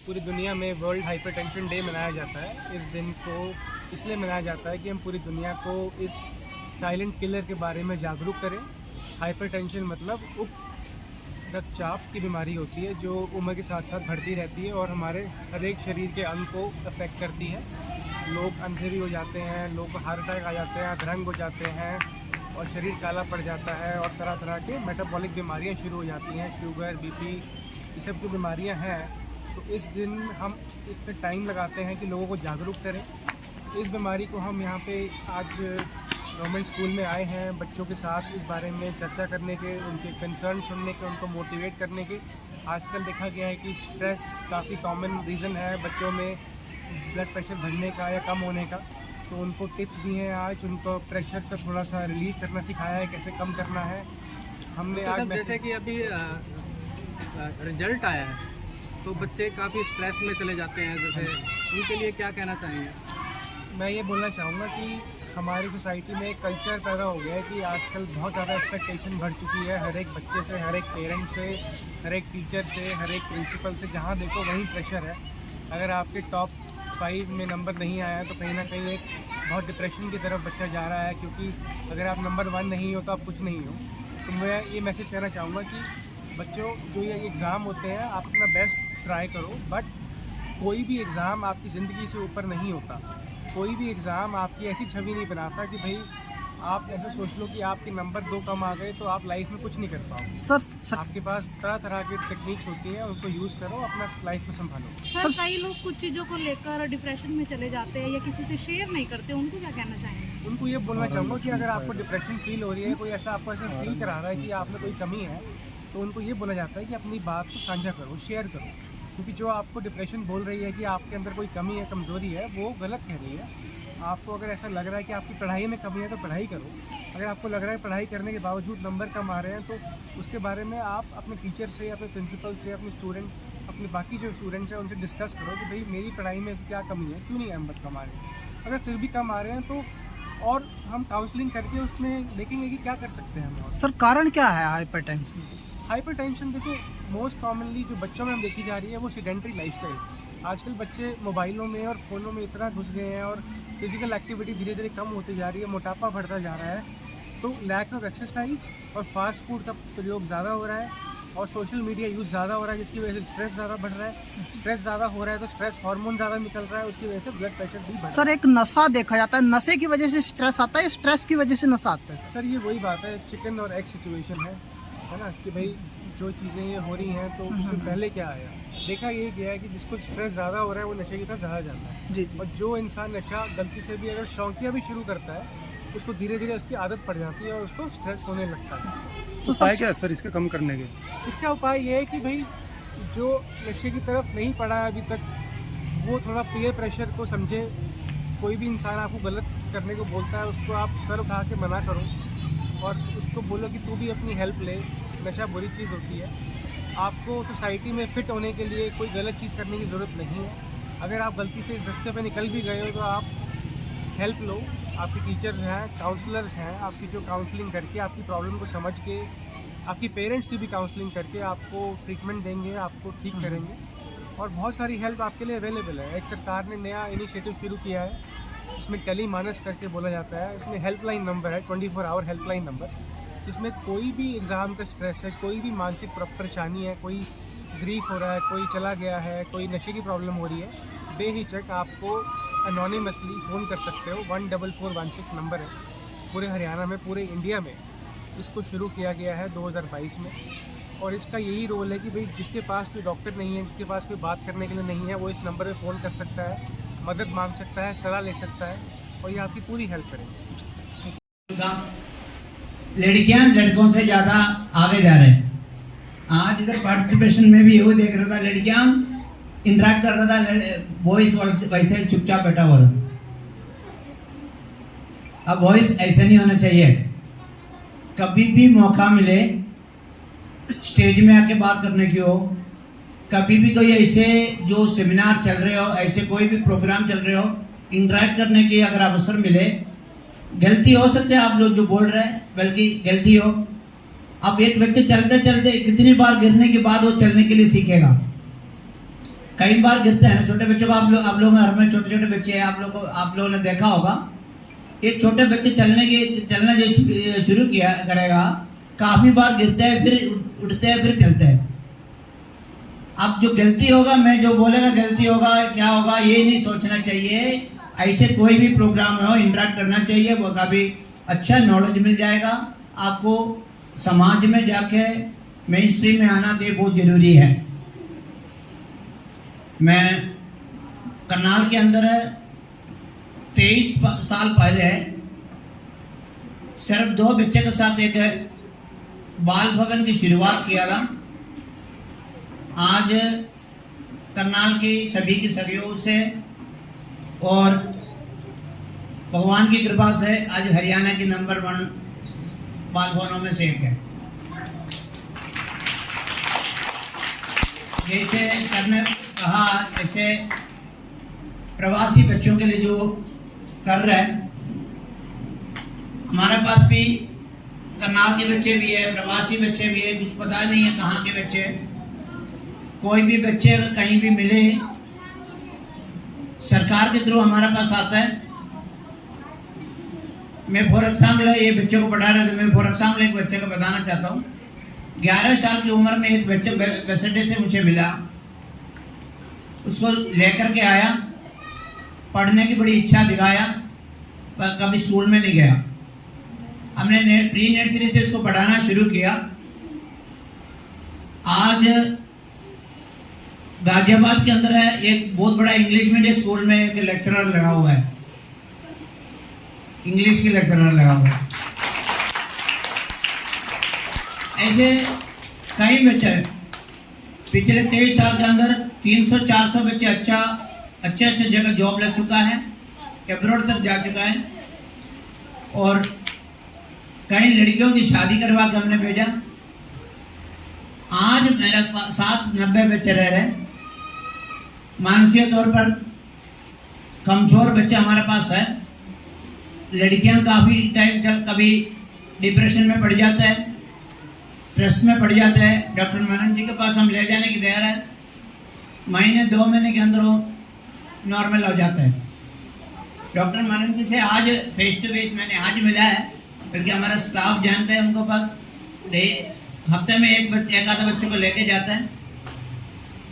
पूरी दुनिया में वर्ल्ड हाइपरटेंशन डे मनाया जाता है। इस दिन को इसलिए मनाया जाता है कि हम पूरी दुनिया को इस साइलेंट किलर के बारे में जागरूक करें। हाइपरटेंशन मतलब उप रक्तचाप की बीमारी होती है जो उम्र के साथ साथ बढ़ती रहती है और हमारे हर एक शरीर के अंग को अफेक्ट करती है। लोग अंधे भी हो जाते हैं, लोगों को हार्ट अटैक आ जाते हैं, अधरंग हो जाते हैं और शरीर काला पड़ जाता है और तरह तरह के मेटाबॉलिक बीमारियां शुरू हो जाती हैं, शुगर, बीपी, ये सब की बीमारियां हैं। तो इस दिन हम इस पर टाइम लगाते हैं कि लोगों को जागरूक करें। इस बीमारी को हम यहाँ पे आज गवर्नमेंट स्कूल में आए हैं बच्चों के साथ इस बारे में चर्चा करने के, उनके कंसर्न सुनने के, उनको मोटिवेट करने के। आजकल देखा गया है कि स्ट्रेस काफ़ी कॉमन रीज़न है बच्चों में ब्लड प्रेशर बढ़ने का या कम होने का। तो उनको टिप्स दिए हैं आज, उनको प्रेशर का थोड़ा सा रिलीज करना सिखाया है, कैसे कम करना है। हमने तो आज जैसे कि अभी रिजल्ट आया है तो बच्चे काफ़ी स्ट्रेस में चले जाते हैं, जैसे उनके लिए क्या कहना चाहेंगे? मैं ये बोलना चाहूँगा कि हमारी सोसाइटी में एक कल्चर पैदा हो गया है कि आजकल बहुत ज़्यादा एक्सपेक्टेशन बढ़ चुकी है हर एक बच्चे से, हर एक पेरेंट से, हर एक टीचर से, हर एक प्रिंसिपल से। जहाँ देखो वहीं प्रेशर है। अगर आपके टॉप 5 में नंबर नहीं आया तो कहीं ना कहीं एक बहुत डिप्रेशन की तरफ बच्चा जा रहा है, क्योंकि अगर आप नंबर 1 नहीं हो तो आप कुछ नहीं हो। तो मैं ये मैसेज कहना चाहूँगा कि बच्चों, जो ये एग्ज़ाम होते हैं आप अपना बेस्ट ट्राई करो, बट कोई भी एग्ज़ाम आपकी ज़िंदगी से ऊपर नहीं होता। कोई भी एग्ज़ाम आपकी ऐसी छवि नहीं बनाता कि भाई आप ऐसा सोच लो कि आपके नंबर 2 कम आ गए तो आप लाइफ में कुछ नहीं कर पाओगे। सर आपके पास तरह तरह की टेक्निक्स होती हैं, उनको यूज़ करो, अपना लाइफ को संभालो। सर कई लोग कुछ चीज़ों को लेकर डिप्रेशन में चले जाते हैं या किसी से शेयर नहीं करते, उनको क्या कहना चाहेंगे? उनको ये बोलना चाहूँगा कि अगर आपको डिप्रेशन फील हो रही है, कोई ऐसा आपको ऐसा फील करा रहा है कि आप में कोई कमी है, तो उनको ये बोला जाता है कि अपनी बात को साझा करो, शेयर करो। क्योंकि जो आपको डिप्रेशन बोल रही है कि आपके अंदर कोई कमी है, कमज़ोरी है, वो गलत कह रही है। आपको अगर ऐसा लग रहा है कि आपकी पढ़ाई में कमी है तो पढ़ाई करो। अगर आपको लग रहा है पढ़ाई करने के बावजूद नंबर कम आ रहे हैं तो उसके बारे में आप अपने टीचर से, अपने प्रिंसिपल से, अपने स्टूडेंट, अपने बाकी जो स्टूडेंट्स हैं उनसे डिस्कस करो कि भाई मेरी पढ़ाई में क्या कमी है, क्यों नहीं नंबर कम आ रहे हैं। अगर फिर भी कम आ रहे हैं तो और हम काउंसलिंग करके उसमें देखेंगे कि क्या कर सकते हैं हम। सर कारण क्या है हाइपरटेंशन? हाइपरटेंशन देखो मोस्ट कॉमनली जो बच्चों में हम देखी जा रही है वो सेडेंटरी लाइफस्टाइल। आजकल बच्चे मोबाइलों में और फ़ोनों में इतना घुस गए हैं और फिजिकल एक्टिविटी धीरे धीरे कम होती जा रही है, मोटापा बढ़ता जा रहा है। तो लैक ऑफ एक्सरसाइज और फास्ट फूड का प्रयोग ज़्यादा हो रहा है और सोशल मीडिया यूज़ ज़्यादा हो रहा है, जिसकी वजह से स्ट्रेस ज़्यादा बढ़ रहा है। स्ट्रेस ज़्यादा हो रहा है तो स्ट्रेस हार्मोन ज़्यादा निकल रहा है, उसकी वजह से ब्लड प्रेशर भी बढ़ रहा है। सर एक नशा देखा जाता है, नशे की वजह से स्ट्रेस आता है, स्ट्रेस की वजह से नशा आता है? सर ये वही बात है, चिकन और एग सिचुएशन है ना, कि भाई जो चीज़ें ये हो रही हैं तो उससे पहले क्या आया। देखा ये गया है कि जिसको स्ट्रेस ज़्यादा हो रहा है वो नशे की तरफ ज़्यादा जाता है जी। और जो इंसान नशा गलती से भी अगर शौकिया भी शुरू करता है उसको धीरे धीरे उसकी आदत पड़ जाती है और उसको स्ट्रेस होने लगता है। तो उपाय क्या है सर इसके कम करने के? इसका उपाय ये है कि भाई जो नशे की तरफ नहीं पड़ा है अभी तक वो थोड़ा पीयर प्रेशर को समझे। कोई भी इंसान आपको गलत करने को बोलता है उसको आप सर उठा के मना करो और उसको बोलो कि तू भी अपनी हेल्प ले। नशा बुरी चीज़ होती है। आपको सोसाइटी में फ़िट होने के लिए कोई गलत चीज़ करने की ज़रूरत नहीं है। अगर आप गलती से इस रास्ते पे निकल भी गए हो तो आप हेल्प लो। आपके टीचर्स हैं, काउंसलर्स हैं, आपकी जो काउंसलिंग करके आपकी प्रॉब्लम को समझ के, आपकी पेरेंट्स की भी काउंसलिंग करके आपको ट्रीटमेंट देंगे, आपको ठीक करेंगे और बहुत सारी हेल्प आपके लिए अवेलेबल है। एक सरकार ने नया इनिशिएटिव शुरू किया है, इसमें टेली मानस करके बोला जाता है। इसमें हेल्पलाइन नंबर है, 24 आवर हेल्पलाइन नंबर, जिसमें कोई भी एग्ज़ाम का स्ट्रेस है, कोई भी मानसिक परेशानी है, कोई ग्रीफ हो रहा है, कोई चला गया है, कोई नशे की प्रॉब्लम हो रही है, बेहिचक आपको एनोनिमसली फ़ोन कर सकते हो। 14416 नंबर है, पूरे हरियाणा में, पूरे इंडिया में इसको शुरू किया गया है 2022 में। और इसका यही रोल है कि भाई जिसके पास कोई डॉक्टर नहीं है, जिसके पास कोई बात करने के लिए नहीं है, वो इस नंबर पे फ़ोन कर सकता है, मदद मांग सकता है, सलाह ले सकता है और ये आपकी पूरी हेल्प करेंगे। लड़कियां लड़कों से ज़्यादा आगे जा रहे हैं। आज इधर पार्टिसिपेशन में भी यही देख रहा था, लड़कियां इंटरेक्ट कर रहा था, बॉयज वैसे चुपचाप बैठा हुआ था। अब बॉयज ऐसे नहीं होना चाहिए। कभी भी मौका मिले स्टेज में आके बात करने की हो, कभी भी कोई ऐसे जो सेमिनार चल रहे हो, ऐसे कोई भी प्रोग्राम चल रहे हो, इंटरेक्ट करने की अगर अवसर मिले, गलती हो सकते है आप लोग जो बोल रहे हैं, बल्कि गलती हो। अब एक बच्चे चलते चलते कितनी बार गिरने के बाद वो चलने के लिए सीखेगा। कई बार गिरते हैं ना छोटे बच्चों को। आप लोग घर में छोटे छोटे बच्चे हैं, आप लोगों ने देखा होगा, एक छोटे बच्चे चलना जो शुरू किया करेगा, काफी बार गिरते हैं, फिर उठते हैं, फिर चलते हैं। अब जो गलती होगा, मैं जो बोलेगा गलती होगा, क्या होगा, ये नहीं सोचना चाहिए। ऐसे कोई भी प्रोग्राम हो, इंटरेक्ट करना चाहिए, वो काफी अच्छा नॉलेज मिल जाएगा आपको। समाज में जाके मेन स्ट्रीम में आना तो ये बहुत जरूरी है। मैं करनाल के अंदर 23 साल पहले सिर्फ 2 बच्चे के साथ एक बाल भवन की शुरुआत किया था। आज करनाल की सभी के सहयोग से और भगवान की कृपा से आज हरियाणा की नंबर 1 बाल भवनों में से एक है। जैसे सर ने कहा, जैसे प्रवासी बच्चों के लिए जो कर रहे हैं, हमारे पास भी करनाल के बच्चे भी है, प्रवासी बच्चे भी है, कुछ पता नहीं है कहाँ के बच्चे। कोई भी बच्चे अगर कहीं भी मिले, सरकार के थ्रू हमारे पास आता है। मैं फॉर एग्जाम्पल ये बच्चों को पढ़ा रहा था, मैं फॉर एग्जाम्पल एक बच्चे को बताना चाहता हूँ। 11 साल की उम्र में एक बच्चे बसड्डे से मुझे मिला, उसको लेकर के आया, पढ़ने की बड़ी इच्छा दिखाया, पर कभी स्कूल में नहीं गया। हमने प्री नर्सरी से इसको पढ़ाना शुरू किया। आज गाजियाबाद के अंदर है एक बहुत बड़ा इंग्लिश मीडियम स्कूल में एक लेक्चरर लगा हुआ है, इंग्लिश के लेक्चरर लगा हुआ है। ऐसे कई बच्चे पिछले 23 साल के अंदर 300-400 बच्चे अच्छे जगह जॉब लग चुका है, एब्रॉड तक जा चुका है, और कई लड़कियों की शादी करवा के हमने भेजा। आज मेरे साथ 90 बच्चे रह रहे हैं। मानसिक तौर पर कमजोर बच्चे हमारे पास है। लड़कियां काफ़ी टाइम तक कभी डिप्रेशन में पड़ जाता है, स्ट्रेस में पड़ जाता है। डॉक्टर मनन जी के पास हम ले जाने की तैयार है, महीने 2 महीने के अंदर वो नॉर्मल हो जाता है। डॉक्टर मनन जी से आज फेस टू फेस मैंने आज मिला है, क्योंकि हमारा स्टाफ जानते हैं उनको पास हफ्ते में एक आधा बच्चों को लेके जाता है।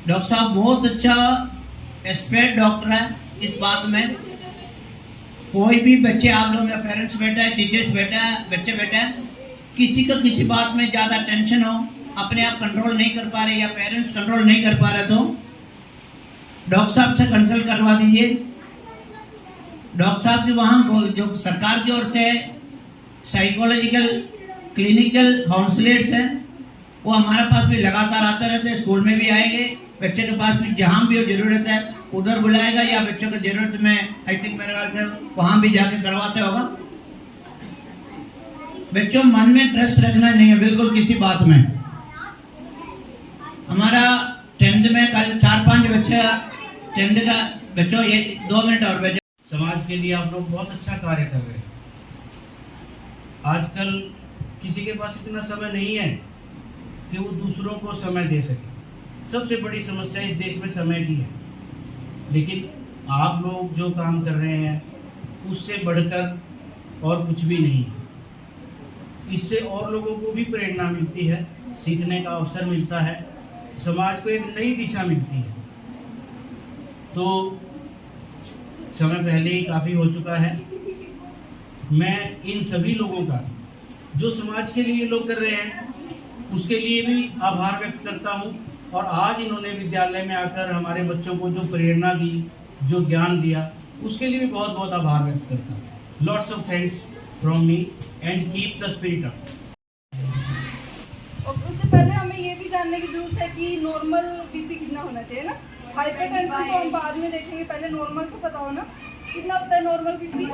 डॉक्टर साहब बहुत अच्छा एक्सपर्ट डॉक्टर है इस बात में। कोई भी बच्चे, आप लोग मेरे पेरेंट्स बैठा है, टीचर्स बैठा है, बच्चे बैठा है, किसी को किसी बात में ज़्यादा टेंशन हो, अपने आप कंट्रोल नहीं कर पा रहे या पेरेंट्स कंट्रोल नहीं कर पा रहे, तो डॉक्टर साहब से कंसल्ट करवा दीजिए। डॉक्टर साहब के वहाँ जो सरकार की ओर से साइकोलॉजिकल क्लिनिकल काउंसलर्स हैं, वो हमारे पास भी लगातार आते रहते हैं। स्कूल में भी आएंगे, बच्चे के पास भी जहाँ भी जरूरत है उधर बुलाएगा, या बच्चों की जरूरत में आई थिंक मेरे ख्याल से वहाँ भी जाके करवाते होगा। बच्चों मन में ट्रस्ट रखना नहीं है बिल्कुल किसी बात में। हमारा 10th में कल 4-5 बच्चे 10th का बच्चों, ये 2 मिनट और बच्चों। समाज के लिए आप लोग बहुत अच्छा कार्य कर रहे हैं। आजकल किसी के पास इतना समय नहीं है कि वो दूसरों को समय दे सके। सबसे बड़ी समस्या इस देश में समय की है, लेकिन आप लोग जो काम कर रहे हैं उससे बढ़कर और कुछ भी नहीं है। इससे और लोगों को भी प्रेरणा मिलती है, सीखने का अवसर मिलता है, समाज को एक नई दिशा मिलती है। तो समय पहले ही काफ़ी हो चुका है। मैं इन सभी लोगों का जो समाज के लिए लोग कर रहे हैं उसके लिए भी आभार व्यक्त करता हूं, और आज इन्होंने विद्यालय में आकर हमारे बच्चों को जो प्रेरणा दी, जो ज्ञान दिया, उसके लिए भी बहुत बहुत आभार व्यक्त करता हूं। Lots of thanks from me and keep the spirit up. और उससे पहले हमें ये भी जानने की जरूरत है कि नॉर्मल बीपी कितना होना चाहिए ना। हाइपरटेंशन तो हम बाद में देखेंगे, पहले नॉर्मल तो पता हो ना कितना होता है नॉर्मल बीपी।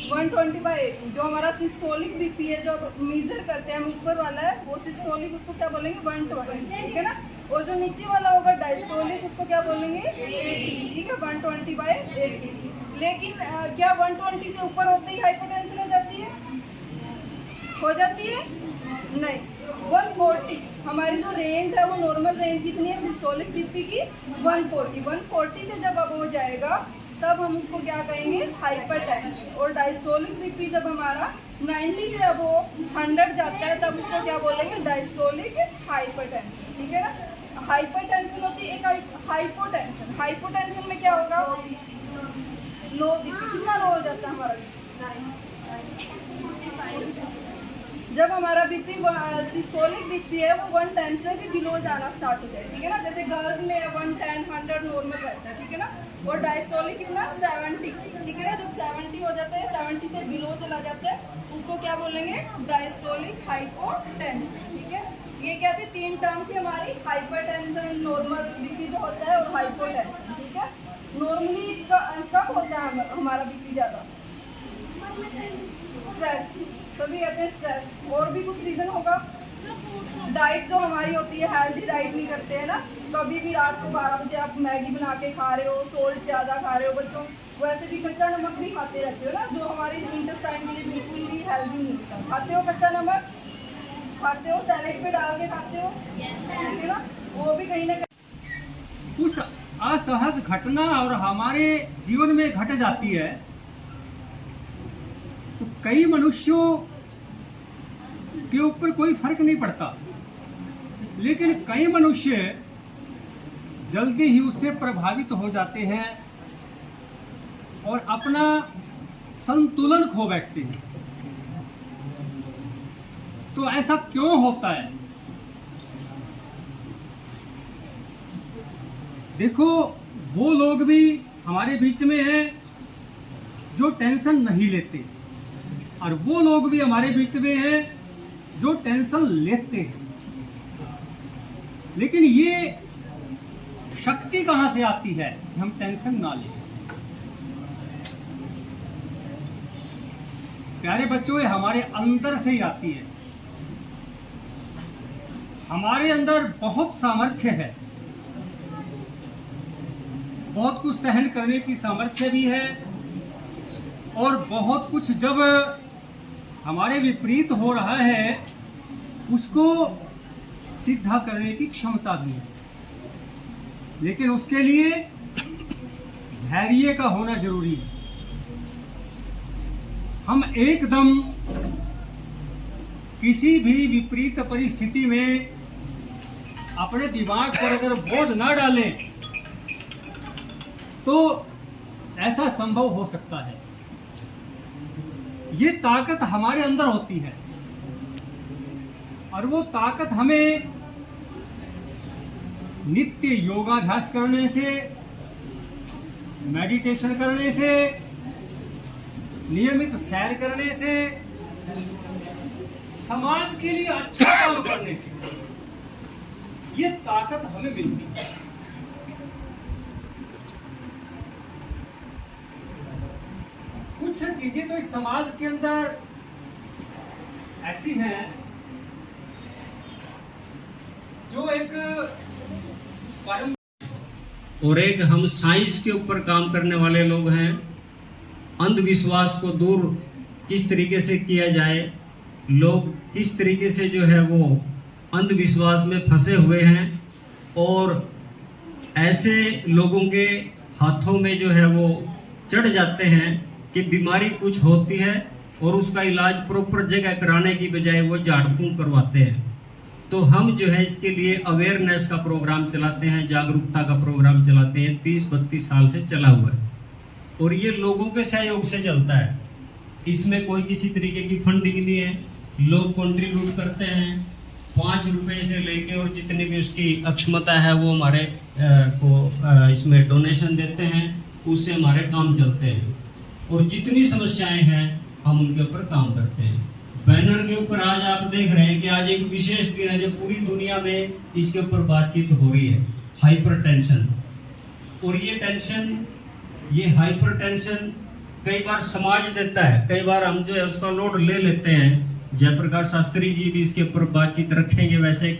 120/80। जो हमारा सिस्टोलिक बीपी है, जो मेजर करते हैं हम ऊपर वाला है वो सिस्टोलिक, उसको क्या बोलेंगे 120, ठीक है ना। और जो नीचे वाला होगा डायस्टोलिक, उसको क्या बोलेंगे 80, ठीक है 120/80। लेकिन क्या 120 से ऊपर होते ही हाइपरटेंशन हो जाती है? नहीं, 140 हमारी जो रेंज है वो नॉर्मल रेंज कितनी है सिस्टोलिक बीपी की 140 से जब अब हो जाएगा तब हम उसको क्या कहेंगे हाइपरटेंशन। और डायस्टोलिक बीपी जब हमारा 90 से अब वो 100 जाता है तब उसको क्या बोलेंगे डायस्टोलिक हाइपरटेंशन। ठीक है ना। हाइपरटेंशन होती है एक हाइपोटेंशन। हाइपोटेंशन में क्या होगा लो बीपी कितना लो हो जाता है हमारा जब हमारा बीपी सिस्टोलिक बीपी है वो 110 से भी बिलो जाना स्टार्ट हो जाए। ठीक है ना। जैसे गर्ल्स में 110 100 नॉर्मल रहता है। ठीक है ना। और डायस्टोलिक कितना 70। ठीक है ना। जब 70 हो जाता है 70 से बिलो चला जाता है उसको क्या बोलेंगे डायस्टोलिक हाइपोटेंशन। ठीक है। ये क्या थे 3 टर्म थी हमारी हाइपरटेंशन नॉर्मल बीपी जो होता है और हाइपोटेंशन। ठीक है। नॉर्मली कब होता है हमारा बीपी ज़्यादा स्ट्रेस सभी कहते हैं स्ट्रेस। और भी कुछ रीज़न होगा डाइट जो हमारी होती है हेल्दी डाइट नहीं करते हैं ना। कभी भी रात को 12 बजे आप मैगी बना के खा रहे हो सोल्ट ज़्यादा खा रहे हो बच्चों वैसे भी कच्चा नमक भी खाते रहते हो ना जो हमारे इंटेस्टाइन के लिए बिल्कुल भी हेल्दी नहीं होता। खाते हो कच्चा नमक खाते हो सैलेड पे डाल के खाते हो ठीक है ना। वो भी कहीं ना कहीं कुछ असहज घटना और हमारे जीवन में घट जाती है तो कई मनुष्यों के ऊपर कोई फर्क नहीं पड़ता लेकिन कई मनुष्य जल्दी ही उससे प्रभावित हो जाते हैं और अपना संतुलन खो बैठते हैं। तो ऐसा क्यों होता है? देखो वो लोग भी हमारे बीच में हैं जो टेंशन नहीं लेते और वो लोग भी हमारे बीच में हैं जो टेंशन लेते हैं। लेकिन ये शक्ति कहां से आती है कि हम टेंशन ना लें? प्यारे बच्चों ये हमारे अंदर से ही आती है। हमारे अंदर बहुत सामर्थ्य है बहुत कुछ सहन करने की सामर्थ्य भी है और बहुत कुछ जब हमारे विपरीत हो रहा है उसको सीधा करने की क्षमता भी है। लेकिन उसके लिए धैर्य का होना जरूरी है। हम एकदम किसी भी विपरीत परिस्थिति में अपने दिमाग पर अगर बोझ ना डालें तो ऐसा संभव हो सकता है। ये ताकत हमारे अंदर होती है और वो ताकत हमें नित्य योगाभ्यास करने से मेडिटेशन करने से नियमित सैर करने से समाज के लिए अच्छा काम करने से ये ताकत हमें मिलती है। कुछ चीजें तो इस समाज के अंदर ऐसी हैं जो एक और एक हम साइंस के ऊपर काम करने वाले लोग हैं। अंधविश्वास को दूर किस तरीके से किया जाए, लोग किस तरीके से जो है वो अंधविश्वास में फंसे हुए हैं और ऐसे लोगों के हाथों में जो है वो चढ़ जाते हैं कि बीमारी कुछ होती है और उसका इलाज प्रॉपर जगह कराने की बजाय वो झाड़ फूंक करवाते हैं। तो हम जो है इसके लिए अवेयरनेस का प्रोग्राम चलाते हैं, जागरूकता का प्रोग्राम चलाते हैं। 30-32 साल से चला हुआ है और ये लोगों के सहयोग से चलता है। इसमें कोई किसी तरीके की फंडिंग नहीं है। लोग कंट्रीब्यूट करते हैं 5 रुपए से लेके और जितनी भी उसकी अक्षमता है वो हमारे को इसमें डोनेशन देते हैं। उससे हमारे काम चलते हैं और जितनी समस्याएं हैं हम उनके ऊपर काम करते हैं। बैनर के ऊपर आज आप देख रहे हैं कि आज एक विशेष दिन है जो पूरी दुनिया में इसके ऊपर बातचीत हो रही है, हाइपरटेंशन। और ये टेंशन, ये हाइपरटेंशन कई बार समाज देता है, कई बार हम जो है उसका लोड ले लेते हैं। जयप्रकाश शास्त्री जी भी इसके ऊपर बातचीत रखेंगे। वैसे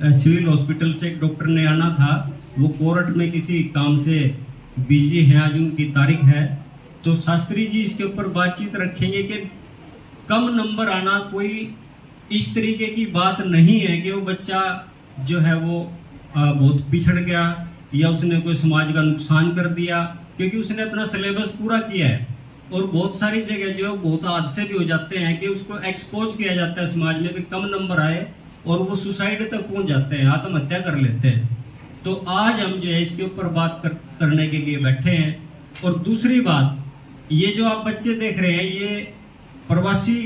सिविल हॉस्पिटल से एक डॉक्टर ने आना था, वो कोर्ट में किसी काम से बिजी है, आज उनकी तारीख है, तो शास्त्री जी इसके ऊपर बातचीत रखेंगे कि कम नंबर आना कोई इस तरीके की बात नहीं है कि वो बच्चा जो है वो बहुत पिछड़ गया या उसने कोई समाज का नुकसान कर दिया, क्योंकि उसने अपना सिलेबस पूरा किया है। और बहुत सारी जगह जो बहुत हादसे भी हो जाते हैं कि उसको एक्सपोज किया जाता है समाज में, भी कम नंबर आए और वो सुसाइड तक पहुंच जाते हैं, आत्महत्या कर लेते हैं। तो आज हम जो है इसके ऊपर बात करने के लिए बैठे हैं। और दूसरी बात, ये जो आप बच्चे देख रहे हैं ये प्रवासी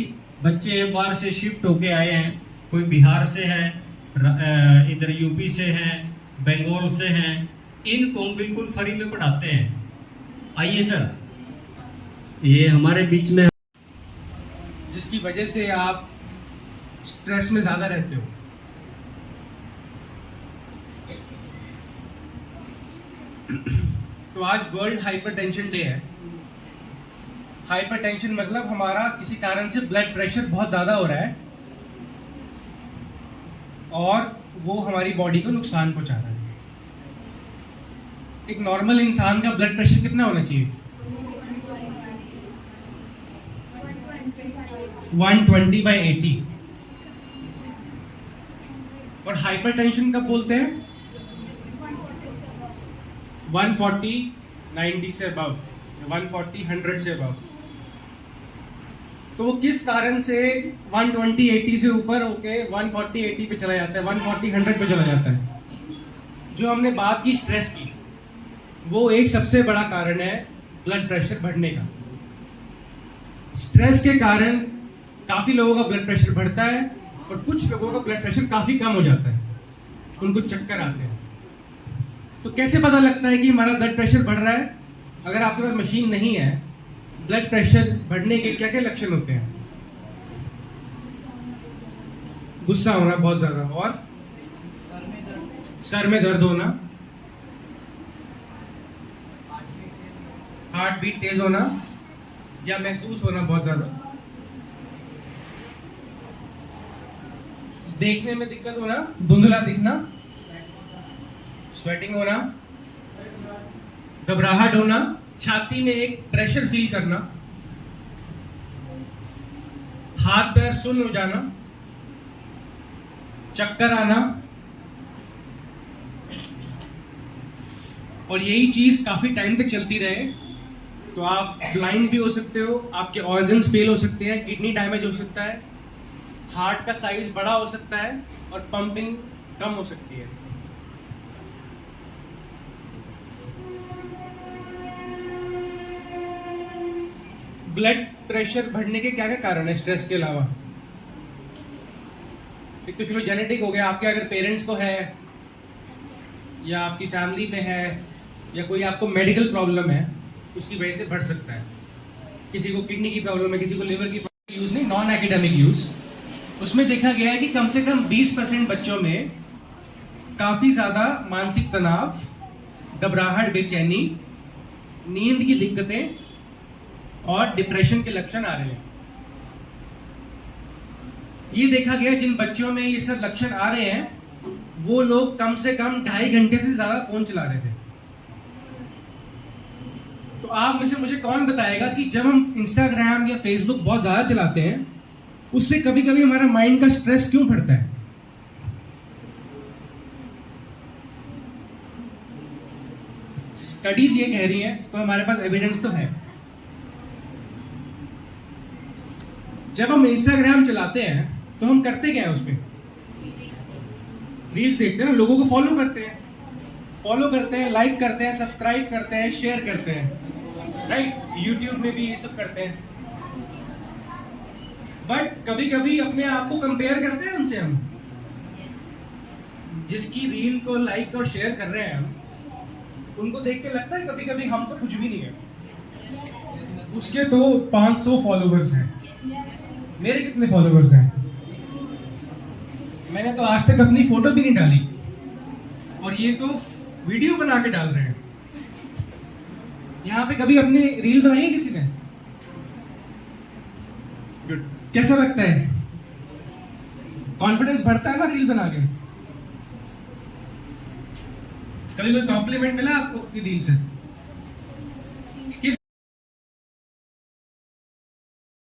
बच्चे हैं, बाहर से शिफ्ट होके आए हैं, कोई बिहार से है, इधर यूपी से हैं, बंगाल से हैं। इनको हम बिल्कुल फ्री में पढ़ाते हैं। आइए सर, ये हमारे बीच में, जिसकी वजह से आप स्ट्रेस में ज़्यादा रहते हो। तो आज वर्ल्ड हाइपरटेंशन डे है। हाइपरटेंशन मतलब हमारा किसी कारण से ब्लड प्रेशर बहुत ज़्यादा हो रहा है और वो हमारी बॉडी को नुकसान पहुंचा रहा है। एक नॉर्मल इंसान का ब्लड प्रेशर कितना होना चाहिए? 120/80। और हाइपरटेंशन कब बोलते हैं? 140/90 से अबव, 140/100 से अबव। तो वो किस कारण से 120/80 से ऊपर होके 140/80 पे चला जाता है, 140/100 पे चला जाता है? जो हमने बात की स्ट्रेस की, वो एक सबसे बड़ा कारण है ब्लड प्रेशर बढ़ने का। स्ट्रेस के कारण काफी लोगों का ब्लड प्रेशर बढ़ता है और कुछ लोगों का ब्लड प्रेशर काफी कम हो जाता है, उनको चक्कर आते हैं। तो कैसे पता लगता है कि हमारा ब्लड प्रेशर बढ़ रहा है? अगर आपके पास मशीन नहीं है, ब्लड प्रेशर बढ़ने के क्या क्या लक्षण होते हैं? गुस्सा होना बहुत ज्यादा, और सर में दर्द होना, हार्ट बीट तेज होना या महसूस होना बहुत ज्यादा, देखने में दिक्कत होना, धुंधला दिखना, स्वेटिंग होना, घबराहट होना, छाती में एक प्रेशर फील करना, हाथ पैर सुन्न हो जाना, चक्कर आना। और यही चीज काफी टाइम तक चलती रहे तो आप ब्लाइंड भी हो सकते हो, आपके ऑर्गन्स फेल हो सकते हैं, किडनी डैमेज हो सकता है, हार्ट का साइज बड़ा हो सकता है और पंपिंग कम हो सकती है। ब्लड प्रेशर बढ़ने के क्या क्या कारण है स्ट्रेस के अलावा? एक तो चलो जेनेटिक हो गया, आपके अगर पेरेंट्स को है या आपकी फैमिली में है या कोई आपको मेडिकल प्रॉब्लम है, उसकी वजह से बढ़ सकता है। किसी को किडनी की प्रॉब्लम है, किसी को लिवर की प्रॉब्लम। यूज नहीं, नॉन एकेडमिक यूज, उसमें देखा गया है कि कम से कम 20% बच्चों में काफी ज्यादा मानसिक तनाव, घबराहट, बेचैनी, नींद की दिक्कतें और डिप्रेशन के लक्षण आ रहे हैं। ये देखा गया जिन बच्चों में ये सब लक्षण आ रहे हैं वो लोग कम से कम 2.5 घंटे से ज्यादा फोन चला रहे थे। तो आप में से मुझे कौन बताएगा कि जब हम इंस्टाग्राम या फेसबुक बहुत ज्यादा चलाते हैं उससे कभी कभी हमारा माइंड का स्ट्रेस क्यों बढ़ता है? स्टडीज ये कह रही हैं, तो हमारे पास एविडेंस तो है। जब हम इंस्टाग्राम चलाते हैं तो हम करते क्या है? उसमें रील्स देखते हैं ना, लोगों को फॉलो करते हैं, लाइक करते हैं, सब्सक्राइब करते हैं, शेयर करते हैं, राइट? यूट्यूब में भी ये सब करते हैं। बट कभी कभी अपने आप को कंपेयर करते हैं उनसे। हम जिसकी रील को लाइक और शेयर कर रहे हैं हम, उनको देख के लगता है कभी कभी हम तो कुछ भी नहीं है, उसके तो 500 फॉलोवर्स हैं, मेरे कितने फॉलोवर्स हैं? मैंने तो आज तक अपनी फोटो भी नहीं डाली और ये तो वीडियो बना के डाल रहे हैं। यहाँ पे कभी अपनी रील बनाई है किसी ने? गुड। कैसा लगता है? कॉन्फिडेंस बढ़ता है ना रील बना के? कभी कोई कॉम्प्लीमेंट मिला आपको अपनी रील से?